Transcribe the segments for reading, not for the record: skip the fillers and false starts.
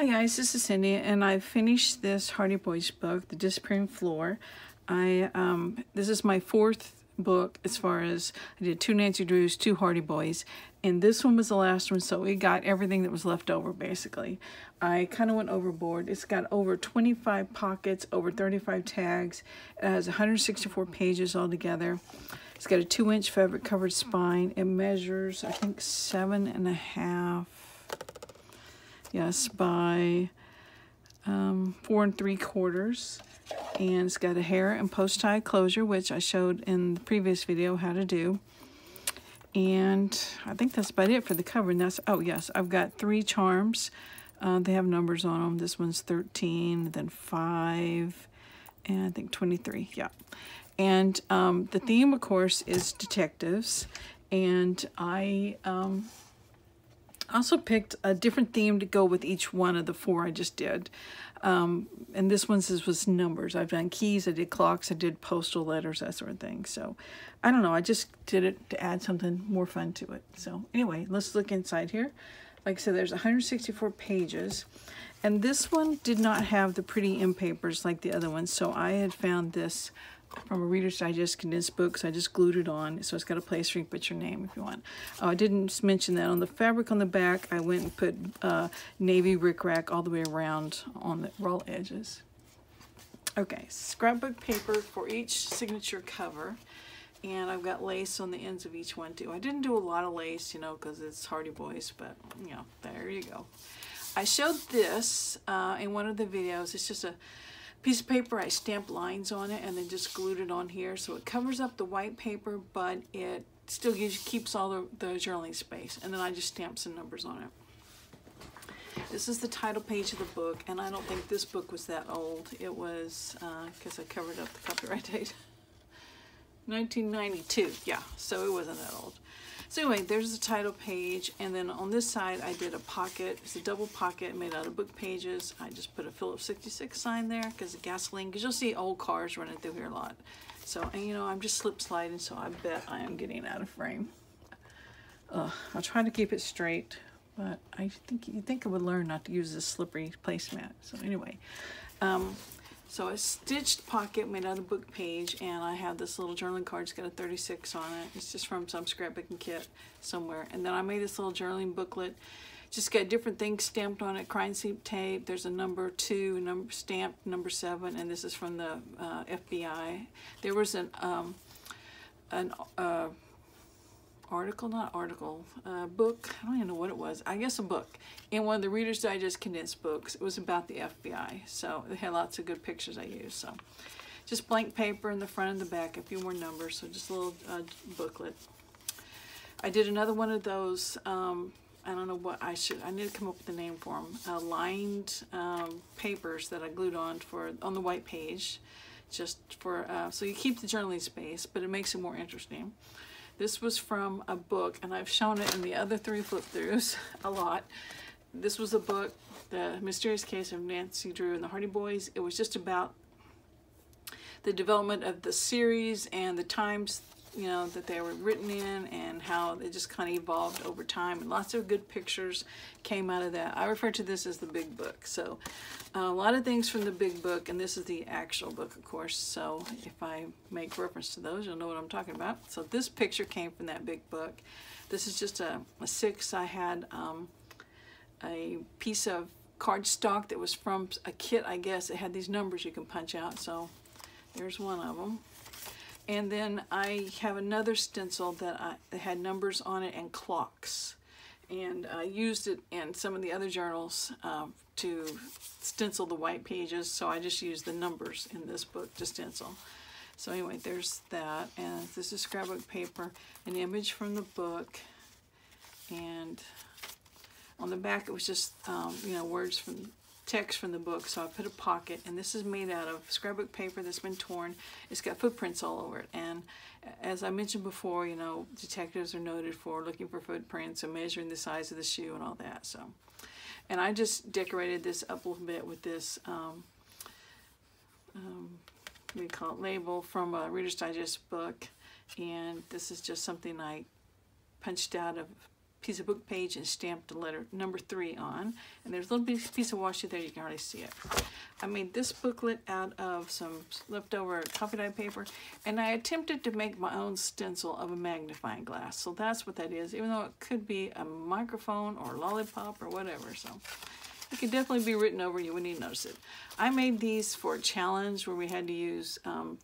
Hi guys, this is Cindy, and I finished this Hardy Boys book, The Disappearing Floor. This is my fourth book as far as I did 2 Nancy Drews, 2 Hardy Boys, and this one was the last one, so it got everything that was left over basically. I kind of went overboard. It's got over 25 pockets, over 35 tags. It has 164 pages altogether. It's got a 2-inch fabric covered spine. It measures, I think, 7.5. Yes, by 4 3/4, and it's got a hair and post tie closure, which I showed in the previous video how to do. And I think that's about it for the cover. And that's, oh yes, I've got 3 charms. They have numbers on them. This one's 13, then 5, and I think 23. Yeah. And the theme, of course, is detectives. And I also picked a different theme to go with each one of the 4 I just did. And this one was numbers. I've done keys, I did clocks, I did postal letters, that sort of thing. So I don't know, I just did it to add something more fun to it. So anyway, let's look inside here. Like I said, there's 164 pages. And this one did not have the pretty end papers like the other ones. So I had found this from a Reader's Digest condensed book, so I just glued it on, so it's got a place where you can put your name if you want. Oh, I didn't mention that on the fabric on the back, I went and put navy rickrack all the way around on the raw edges. Okay, scrapbook paper for each signature cover, and I've got lace on the ends of each one too. I didn't do a lot of lace, you know, because it's Hardy Boys, but you know, there you go. I showed this in one of the videos. It's just a piece of paper. I stamped lines on it and then just glued it on here, so it covers up the white paper, but it still keeps all the journaling space. And then I just stamped some numbers on it. This is the title page of the book, and I don't think this book was that old. It was because I covered up the copyright date. 1992. Yeah, so it wasn't that old. So anyway, there's the title page, and then on this side I did a pocket. It's a double pocket made out of book pages. I just put a Phillips 66 sign there because of gasoline, because you'll see old cars running through here a lot. So, and you know, I'm just slip sliding, so I bet I am getting out of frame. I'll try to keep it straight, but you'd think I would learn not to use this slippery placemat. So anyway, so a stitched pocket made out of book page, and I have this little journaling card. It's got a 36 on it. It's just from some scrapbooking kit somewhere. And then I made this little journaling booklet. Just got different things stamped on it. Crime scene tape. There's a number 2, stamped number 7, and this is from the FBI. There was an book, I don't even know what it was, I guess a book, in one of the Reader's Digest condensed books. It was about the FBI, so it had lots of good pictures I used. So just blank paper in the front and the back, a few more numbers, so just a little booklet. I did another one of those, I don't know what I need to come up with a name for them, lined papers that I glued on the white page, just for, so you keep the journaling space, but it makes it more interesting. This was from a book, and I've shown it in the other 3 flip-throughs a lot. This was a book, The Mysterious Case of Nancy Drew and the Hardy Boys. It was just about the development of the series and the times, you know, that they were written in, and how they just kind of evolved over time. And lots of good pictures came out of that. I refer to this as the big book. So a lot of things from the big book, and this is the actual book, of course. So if I make reference to those, you'll know what I'm talking about. So this picture came from that big book. This is just a 6. I had a piece of cardstock that was from a kit, I guess. It had these numbers you can punch out. So there's one of them. And then I have another stencil that had numbers on it and clocks. And I used it in some of the other journals to stencil the white pages, so I just used the numbers in this book to stencil. So anyway, there's that. And this is scrapbook paper, an image from the book. And on the back it was just, you know, text from the book, so I put a pocket, and this is made out of scrapbook paper that's been torn. It's got footprints all over it, and as I mentioned before, you know, detectives are noted for looking for footprints and measuring the size of the shoe and all that. So, and I just decorated this up a little bit with this what do you call it, label from a Reader's Digest book, and this is just something I punched out of piece of book page and stamped the letter number 3 on. And there's a little piece of washi there, you can hardly see it. I made this booklet out of some leftover coffee dye paper, and I attempted to make my own stencil of a magnifying glass. So that's what that is, even though it could be a microphone or a lollipop or whatever. So it could definitely be written over, you wouldn't even notice it. I made these for a challenge where we had to use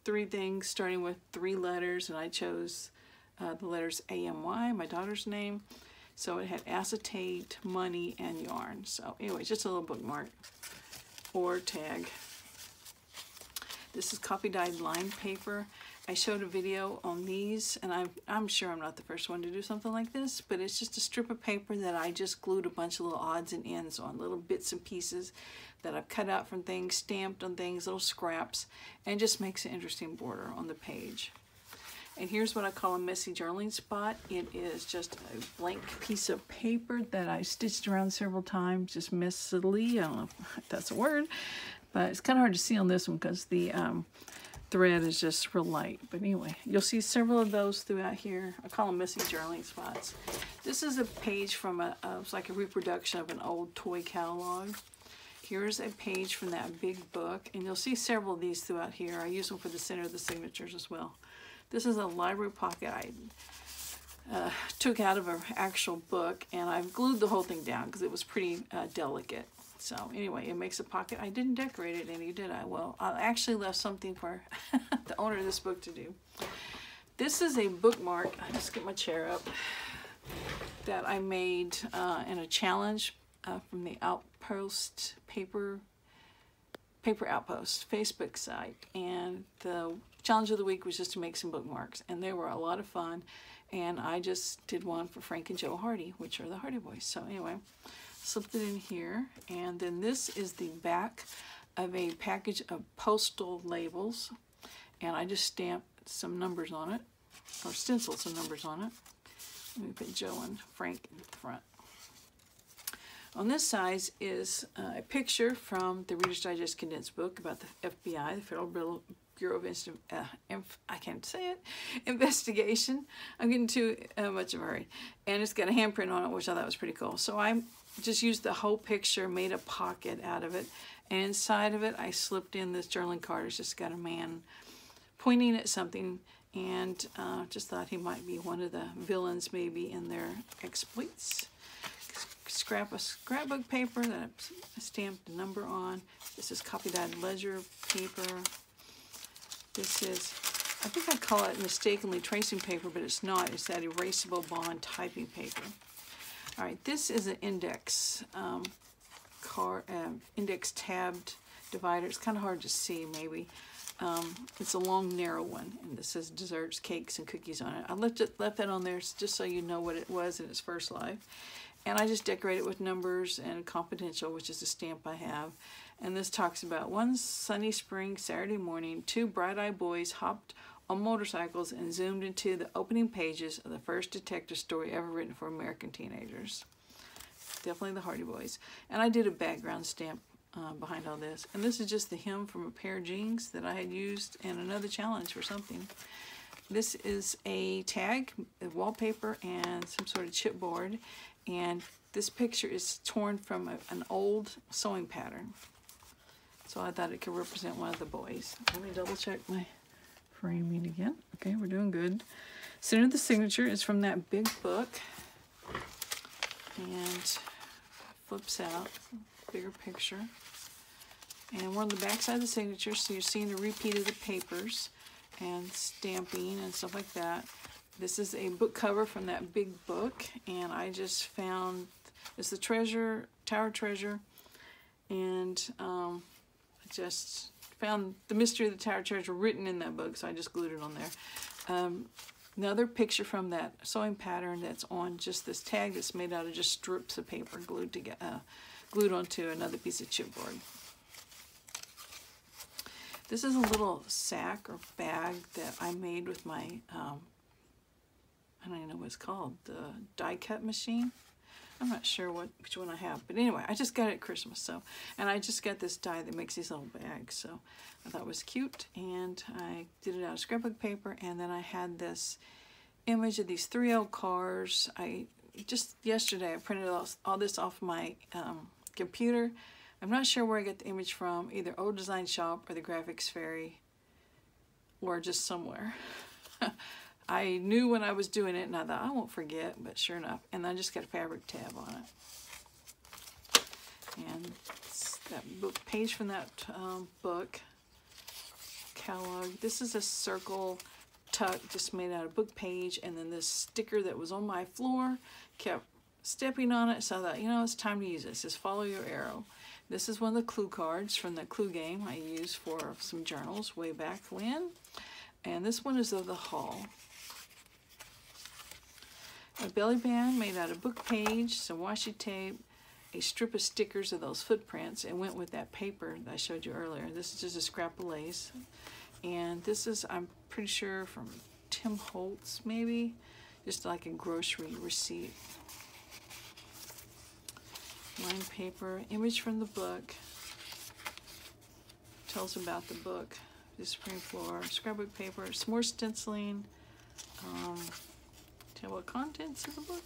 3 things starting with 3 letters, and I chose the letters AMY, my daughter's name. So it had acetate, money, and yarn. So anyway, just a little bookmark or tag. This is copy dyed lined paper. I showed a video on these, and I'm sure I'm not the first one to do something like this, but it's just a strip of paper that I just glued a bunch of little odds and ends on, little bits and pieces that I've cut out from things, stamped on things, little scraps, and just makes an interesting border on the page. And here's what I call a messy journaling spot. It is just a blank piece of paper that I stitched around several times, just messily. I don't know if that's a word, but it's kind of hard to see on this one because the thread is just real light. But anyway, you'll see several of those throughout here. I call them messy journaling spots. This is a page from it's like a reproduction of an old toy catalog. Here's a page from that big book, and you'll see several of these throughout here. I use them for the center of the signatures as well. This is a library pocket I took out of an actual book, and I've glued the whole thing down because it was pretty delicate. So anyway, it makes a pocket. I didn't decorate it any, did I? Well, I actually left something for the owner of this book to do. This is a bookmark. I'll just get my chair up. That I made in a challenge from the Outpost Paper Outpost Facebook site. And the challenge of the week was just to make some bookmarks. And they were a lot of fun. And I just did one for Frank and Joe Hardy, which are the Hardy Boys. So anyway, slipped it in here. And then this is the back of a package of postal labels. And I just stamped some numbers on it, or stenciled some numbers on it. Let me put Joe and Frank in front. On this side is a picture from the Reader's Digest condensed book about the FBI, the Federal Bureau of I can't say it, investigation. I'm getting too much of a hurry. And it's got a handprint on it, which I thought was pretty cool. So I just used the whole picture, made a pocket out of it, and inside of it I slipped in this journaling card. It's just got a man pointing at something, and just thought he might be one of the villains maybe in their exploits. Scrapbook paper that I stamped a number on. This is copy dyed ledger paper. This is, I think I call it mistakenly tracing paper, but it's not. It's that erasable bond typing paper. All right, this is an index index tabbed divider. It's kind of hard to see maybe. It's a long, narrow one, and this says desserts, cakes, and cookies on it. I left that on there just so you know what it was in its first life. And I just decorate it with numbers and confidential, which is a stamp I have. And this talks about one sunny spring Saturday morning, 2 bright-eyed boys hopped on motorcycles and zoomed into the opening pages of the first detective story ever written for American teenagers. Definitely the Hardy Boys. And I did a background stamp behind all this. And this is just the hem from a pair of jeans that I had used in another challenge for something. This is a tag, a wallpaper, and some sort of chipboard. And this picture is torn from an old sewing pattern. So I thought it could represent one of the boys. Let me double check my framing again. Okay, we're doing good. Center of the signature is from that big book. And flips out, bigger picture. And we're on the back side of the signature, so you're seeing a repeat of the papers and stamping and stuff like that. This is a book cover from that big book, and I just found, it's the Tower Treasure, and I just found the mystery of the Tower Treasure written in that book, so I just glued it on there. Another picture from that sewing pattern that's on just this tag that's made out of just strips of paper glued onto another piece of chipboard. This is a little sack or bag that I made with my, I don't even know what it's called, the die cut machine. I'm not sure which one I have, but anyway, I just got it at Christmas, so, and I just got this die that makes these little bags, so I thought it was cute, and I did it out of scrapbook paper, and then I had this image of these 3 old cars. I just yesterday I printed all this off my computer. I'm not sure where I got the image from, either Old Design Shop or the Graphics Fairy, or just somewhere. I knew when I was doing it, and I thought, I won't forget, but sure enough. And I just got a fabric tab on it. And that book page from that book catalog. This is a circle tuck just made out of book page, and then this sticker that was on my floor, kept stepping on it, so I thought, you know, it's time to use it. It says follow your arrow. This is one of the clue cards from the clue game I used for some journals way back when. And this one is of the hall. A belly band made out of book page, some washi tape, a strip of stickers of those footprints. It went with that paper that I showed you earlier. This is just a scrap of lace. And this is, I'm pretty sure, from Tim Holtz, maybe. Just like a grocery receipt. Lined paper, image from the book. Tells about the book. Disappearing floor, scrapbook paper, some more stenciling. Tell what contents of the book.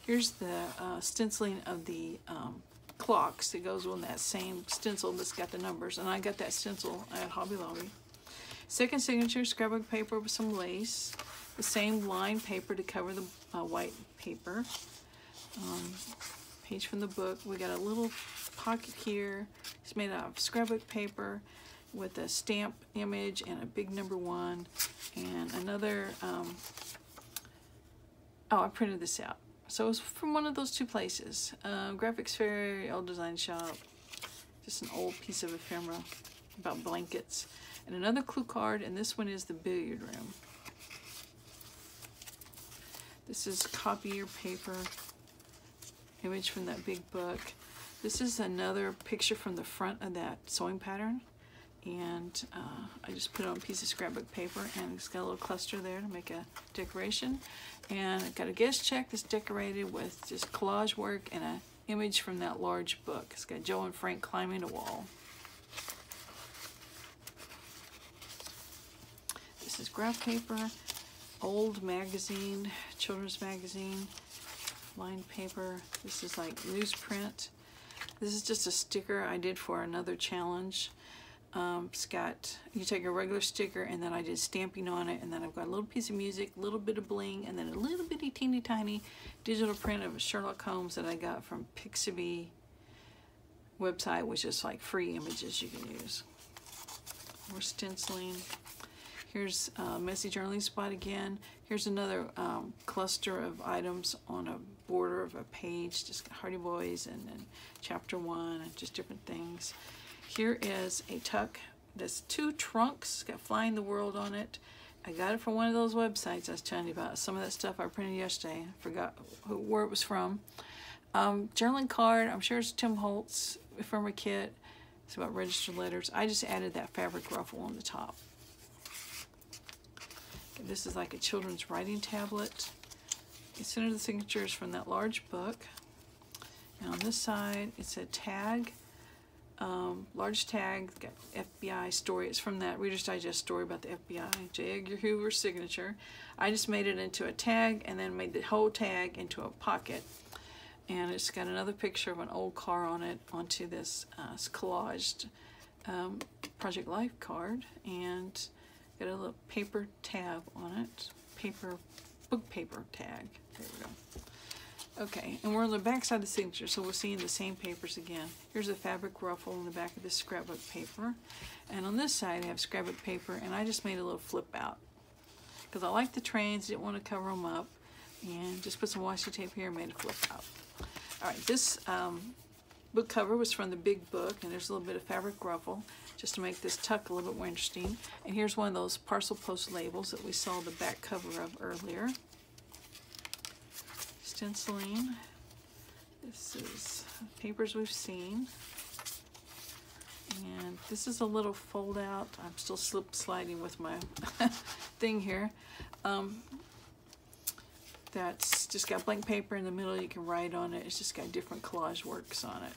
Here's the stenciling of the clocks that goes on that same stencil that's got the numbers, and I got that stencil at Hobby Lobby. Second signature, scrapbook paper with some lace. The same lined paper to cover the white paper. Page from the book. We got a little pocket here. It's made out of scrapbook paper with a stamp image and a big number 1 and another. Oh, I printed this out. So it was from one of those two places. Graphics Fairy, Old Design Shop. Just an old piece of ephemera about blankets. And another clue card, and this one is the billiard room. This is copier paper. Image from that big book. This is another picture from the front of that sewing pattern. And I just put it on a piece of scrapbook paper, and it's got a little cluster there to make a decoration. And I've got a guest check that's decorated with just collage work and an image from that large book. It's got Joe and Frank climbing a wall. This is graph paper, old magazine, children's magazine, lined paper. This is like newsprint. This is just a sticker I did for another challenge. It's got, you take a regular sticker, and then I did stamping on it, and then I've got a little piece of music, a little bit of bling, and then a little bitty teeny tiny digital print of Sherlock Holmes that I got from Pixabay website, which is like free images you can use. More stenciling. Here's a messy journaling spot again. Here's another cluster of items on a border of a page, just Hardy Boys and chapter 1 and just different things. Here is a tuck that's 2 trunks, it's got Flying the World on it. I got it from one of those websites I was telling you about. Some of that stuff I printed yesterday. I forgot where it was from. Journaling card, I'm sure it's Tim Holtz ephemera kit. It's about registered letters. I just added that fabric ruffle on the top. Okay, this is like a children's writing tablet. The center of the signature is from that large book. And on this side, it's a tag. Large tag, got FBI story. It's from that Reader's Digest story about the FBI, J. Edgar Hoover's signature. I just made it into a tag and then made the whole tag into a pocket. And it's got another picture of an old car on it onto this collaged Project Life card, and got a little paper tab on it, book paper tag. There we go. Okay, and we're on the back side of the signature, so we're seeing the same papers again. Here's a fabric ruffle on the back of this scrapbook paper. And on this side, I have scrapbook paper, and I just made a little flip out. Because I like the trains, didn't want to cover them up, and just put some washi tape here and made a flip out. All right, this book cover was from the big book, and there's a little bit of fabric ruffle, just to make this tuck a little bit more interesting. And here's one of those parcel post labels that we saw the back cover of earlier. Stenciling. This is papers we've seen. And this is a little fold out. I'm still slip sliding with my thing here. That's just got blank paper in the middle. You can write on it. It's just got different collage works on it.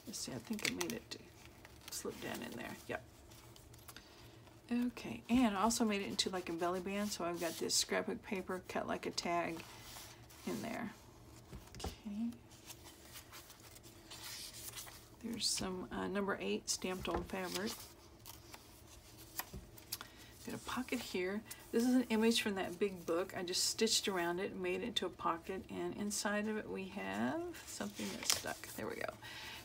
Let's see, I think I made it to slip down in there. Yep. Okay, and I also made it into like a belly band. So I've got this scrapbook paper cut like a tag. in there. Okay. There's some number 8 stamped on fabric. Got a pocket here. This is an image from that big book. I just stitched around it and made it into a pocket, and inside of it we have something that's stuck. There we go.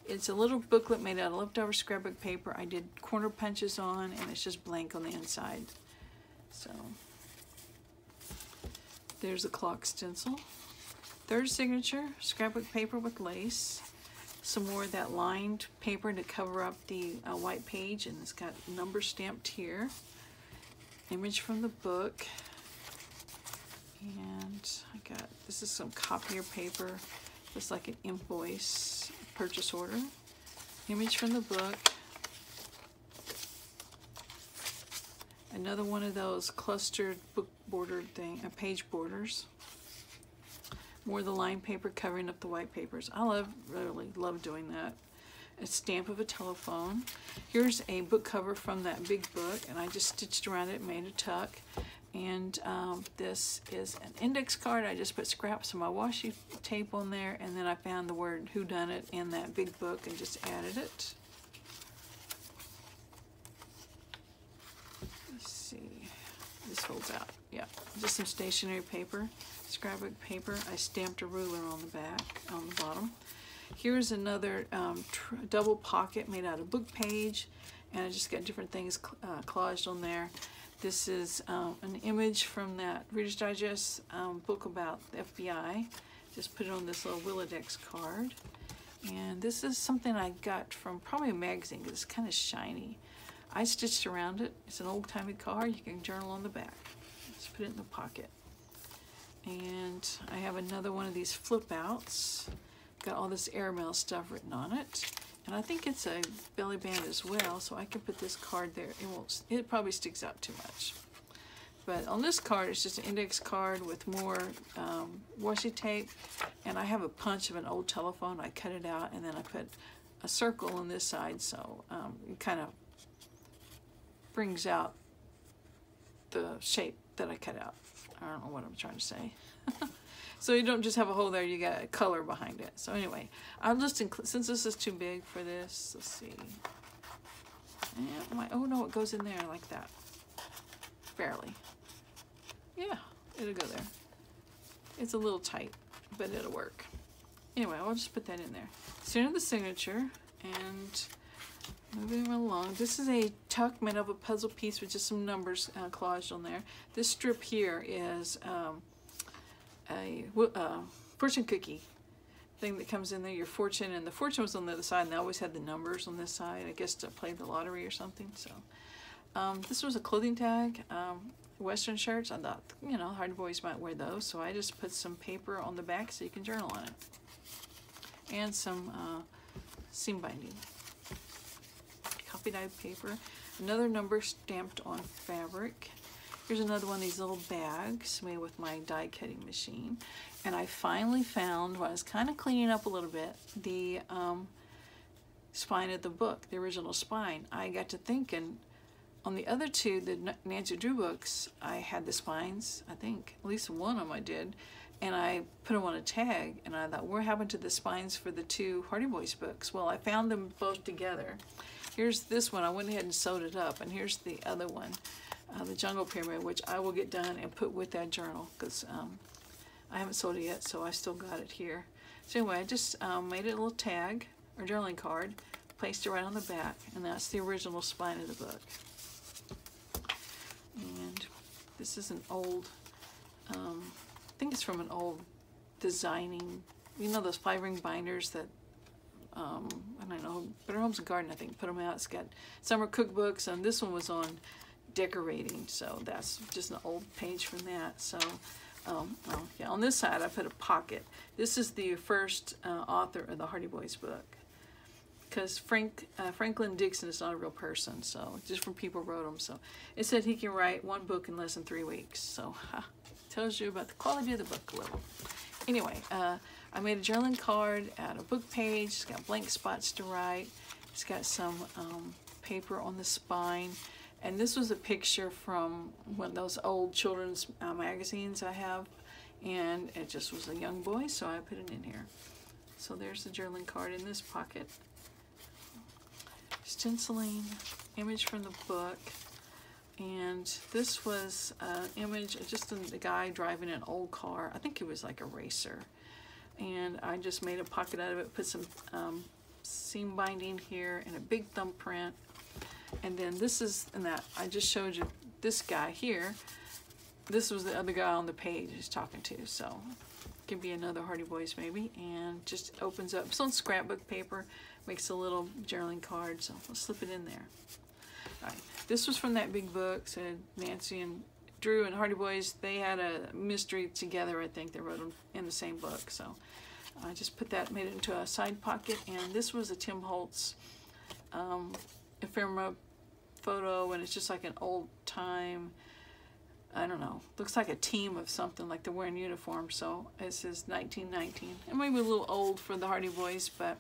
It's a little booklet made out of leftover scrapbook paper. I did corner punches on, and it's just blank on the inside. So there's a clock stencil. Third signature, scrapbook paper with lace. Some more of that lined paper to cover up the white page, and it's got numbers stamped here. Image from the book. And I got, this is some copier paper. Looks like an invoice, purchase order. Image from the book. Another one of those clustered book bordered thing, page borders. More of the lined paper covering up the white papers. I really love doing that. A stamp of a telephone. Here's a book cover from that big book, and I just stitched around it and made a tuck. And this is an index card. I just put scraps of my washi tape on there, and then I found the word whodunit in that big book and just added it. Let's see. This folds out. Yeah, just some stationery paper, scrapbook paper. I stamped a ruler on the back, on the bottom. Here's another double pocket made out of book page, and I just got different things collaged on there. This is an image from that Reader's Digest book about the FBI. Just put it on this little Willodex card. And this is something I got from probably a magazine because it's kind of shiny. I stitched around it. It's an old-timey card. You can journal on the back. Just put it in the pocket. And I have another one of these flip outs. Got all this airmail stuff written on it. And I think it's a belly band as well, so I can put this card there. It probably sticks out too much. But on this card, it's just an index card with more washi tape. And I have a punch of an old telephone. I cut it out, and then I put a circle on this side, so it kind of brings out the shape that I cut out. I don't know what I'm trying to say. So you don't just have a hole there, you got a color behind it. So anyway, I'll just include, since this is too big for this, let's see. And oh no, it goes in there like that. Barely. Yeah, it'll go there. It's a little tight, but it'll work. Anyway, I'll just put that in there. Center the signature, and moving along. This is a tuck made of a puzzle piece with just some numbers collaged on there. This strip here is a fortune cookie thing that comes in there, your fortune, and the fortune was on the other side, and they always had the numbers on this side, I guess to play the lottery or something. So this was a clothing tag, Western shirts. I thought, you know, Hardy Boys might wear those, so I just put some paper on the back so you can journal on it, and some seam binding, copy dyed paper, another number stamped on fabric. Here's another one of these little bags made with my die cutting machine. And I finally found, while I was kind of cleaning up a little bit, the spine of the book, the original spine. I got to thinking, on the other two, the Nancy Drew books, I had the spines, I think, at least one of them I did, and I put them on a tag, and I thought, what happened to the spines for the two Hardy Boys books? Well, I found them both together. Here's this one, I went ahead and sewed it up, and here's the other one. The Jungle Pyramid, which I will get done and put with that journal, because I haven't sold it yet, so I still got it here. So anyway, I just made it a little tag, or journaling card, placed it right on the back, and that's the original spine of the book. And this is an old, I think it's from an old designing, you know those 5-ring binders that, I don't know, Better Homes and Garden, I think, put them out. It's got summer cookbooks, and this one was on decorating, so that's just an old page from that. So yeah, on this side I put a pocket. This is the first author of the Hardy Boys book, because Franklin Dixon is not a real person, so different people wrote them. So it said he can write one book in less than 3 weeks, so tells you about the quality of the book a little. Anyway, I made a journaling card out of book page. It's got blank spots to write. It's got some paper on the spine. And this was a picture from one of those old children's magazines I have. and it just was a young boy, so I put it in here. So there's the journaling card in this pocket. Stenciling, image from the book, and this was an image just of the guy driving an old car. I think it was like a racer, and I just made a pocket out of it, put some seam binding here and a big thumbprint. And then this is, and that I just showed you this guy here. This was the other guy on the page he's talking to, so could be another Hardy Boys maybe. And just opens up. It's on scrapbook paper, makes a little journaling card, so we'll slip it in there. All right, this was from that big book. Said Nancy and Drew and Hardy Boys, they had a mystery together. I think they wrote them in the same book, so I just put that, made it into a side pocket. And this was a Tim Holtz ephemera photo, and it's just like an old time, I don't know, looks like a team of something, like they're wearing uniforms. So it says 1919. It might be a little old for the Hardy Boys, but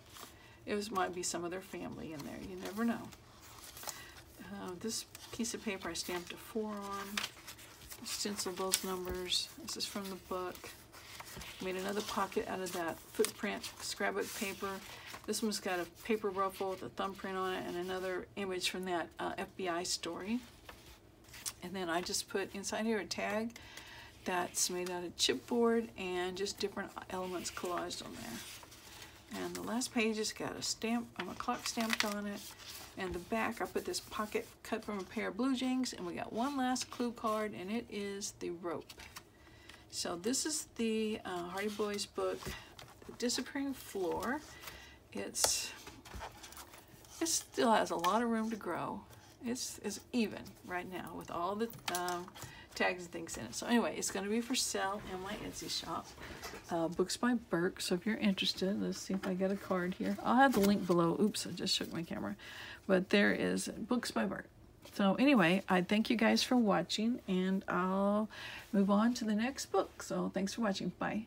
it might be some of their family in there. You never know. This piece of paper I stamped a 4 on, stenciled those numbers. This is from the book. Made another pocket out of that footprint scrapbook paper. This one's got a paper ruffle with a thumbprint on it and another image from that FBI story. And then I just put inside here a tag that's made out of chipboard and just different elements collaged on there. And the last page has got a stamp, a clock stamped on it. And the back, I put this pocket cut from a pair of blue jeans, and we got one last clue card, and it is the rope. So this is the Hardy Boys book, The Disappearing Floor. It still has a lot of room to grow. It's even right now with all the tags and things in it. So anyway, it's going to be for sale in my Etsy shop. Books by Burke. So if you're interested, let's see if I get a card here. I'll have the link below. Oops, I just shook my camera. But there is Books by Burke. So anyway, I thank you guys for watching, and I'll move on to the next book. So thanks for watching. Bye.